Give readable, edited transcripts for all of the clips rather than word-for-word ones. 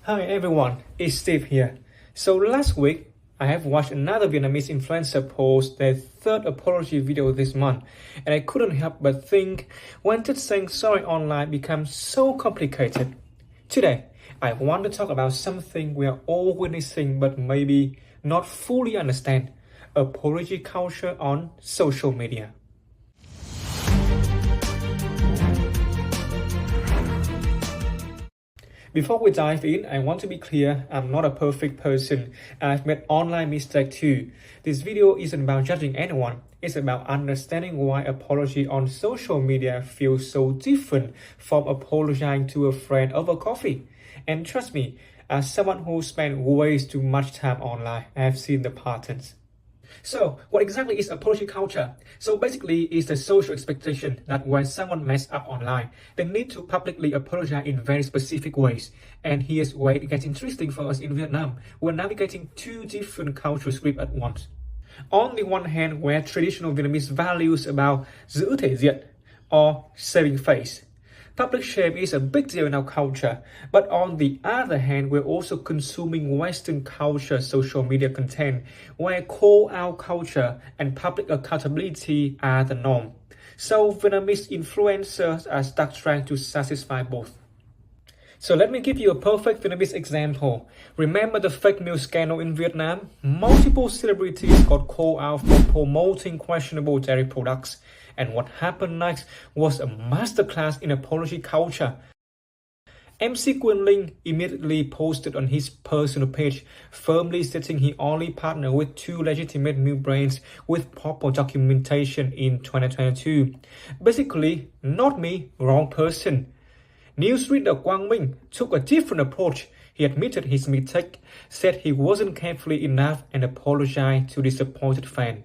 Hi everyone, it's Steve here. So last week, I have watched another Vietnamese influencer post their third apology video this month, and I couldn't help but think, when did saying sorry online become so complicated? Today, I want to talk about something we are all witnessing but maybe not fully understand: apology culture on social media. Before we dive in, I want to be clear, I'm not a perfect person. I've made online mistakes too. This video isn't about judging anyone. It's about understanding why apology on social media feels so different from apologizing to a friend over coffee. And trust me, as someone who spent way too much time online, I have seen the patterns. So, what exactly is apology culture? So basically, it's the social expectation that when someone messes up online, they need to publicly apologize in very specific ways. And here's where it gets interesting for us in Vietnam. We're navigating two different cultural scripts at once. On the one hand, where traditional Vietnamese values about giữ thể diện or saving face. Public shame is a big deal in our culture, but on the other hand, we're also consuming Western culture social media content where call-out culture and public accountability are the norm. So Vietnamese influencers are stuck trying to satisfy both. So let me give you a perfect Vietnamese example. Remember the fake news scandal in Vietnam? Multiple celebrities got called out for promoting questionable dairy products. And what happened next was a masterclass in apology culture. MC Quang Linh immediately posted on his personal page, firmly stating he only partnered with two legitimate milk brands with proper documentation in 2022. Basically, not me, wrong person. Newsreader Quang Minh took a different approach. He admitted his mistake, said he wasn't carefully enough, and apologized to disappointed fans.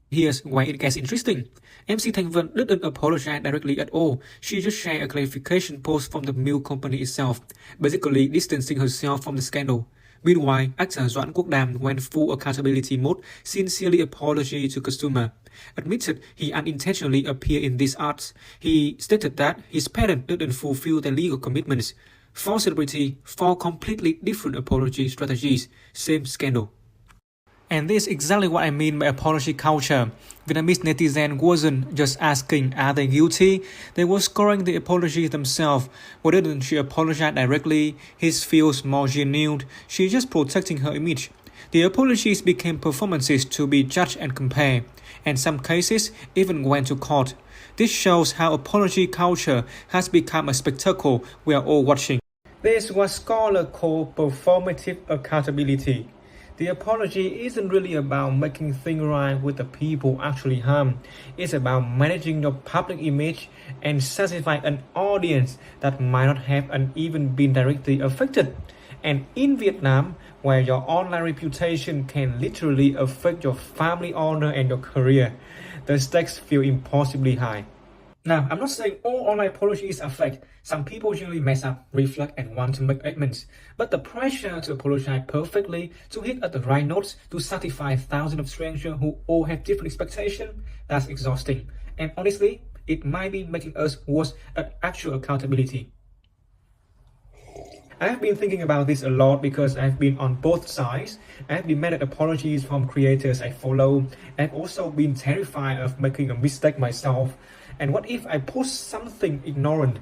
Here's why it gets interesting. MC Thanh Vân didn't apologize directly at all. She just shared a clarification post from the milk company itself, basically distancing herself from the scandal. Meanwhile, actor Doãn Quốc Đam went full accountability mode, sincerely apologized to consumer. Admitted he unintentionally appeared in these ads. He stated that his parents didn't fulfill their legal commitments. For celebrity, four completely different apology strategies, same scandal. And this is exactly what I mean by apology culture. Vietnamese netizens wasn't just asking, are they guilty? They were scoring the apology themselves. Why didn't she apologize directly? His feels more genuine. She's just protecting her image. The apologies became performances to be judged and compared. And some cases even went to court. This shows how apology culture has become a spectacle we are all watching. This is what scholars call performative accountability. The apology isn't really about making things right with the people actually harmed. It's about managing your public image and satisfying an audience that might not have even been directly affected. And in Vietnam, where your online reputation can literally affect your family honor and your career, the stakes feel impossibly high. Now, I'm not saying all online apologies are fake. Some people generally mess up, reflect, and want to make amends. But the pressure to apologize perfectly, to hit at the right notes, to satisfy thousands of strangers who all have different expectations, that's exhausting. And honestly, it might be making us worse at actual accountability. I've been thinking about this a lot because I've been on both sides. I've demanded apologies from creators I follow. I've also been terrified of making a mistake myself. And what if I post something ignorant?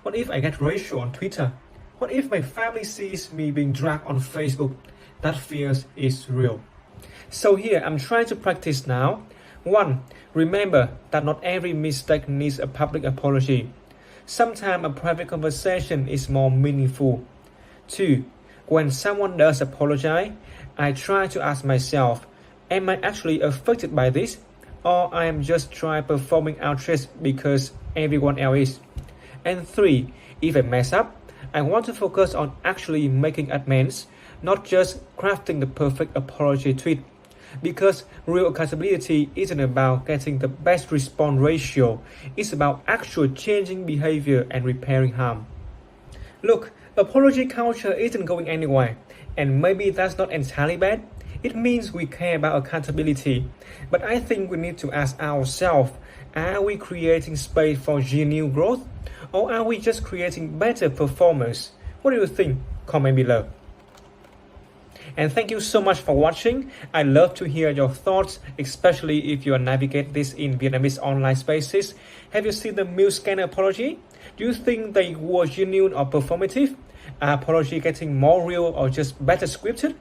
What if I get ratio on Twitter? What if my family sees me being dragged on Facebook? That fear is real. So here, I'm trying to practice now. 1. Remember that not every mistake needs a public apology. Sometimes a private conversation is more meaningful. 2. When someone does apologize, I try to ask myself, am I actually affected by this? Or I am just trying performing outrage because everyone else is. And 3. If I mess up, I want to focus on actually making amends, not just crafting the perfect apology tweet. Because real accountability isn't about getting the best response ratio, it's about actual changing behavior and repairing harm. Look, apology culture isn't going anywhere, and maybe that's not entirely bad. It means we care about accountability. But I think we need to ask ourselves, are we creating space for genuine growth? Or are we just creating better performance? What do you think? comment below. And thank you so much for watching. I love to hear your thoughts, especially if you navigate this in Vietnamese online spaces. Have you seen the Mule Scanner apology? Do you think they were genuine or performative? Are apology getting more real or just better scripted?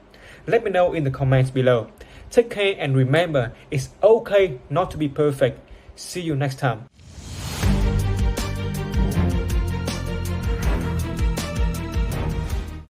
Let me know in the comments below. Take care and remember, it's okay not to be perfect. See you next time.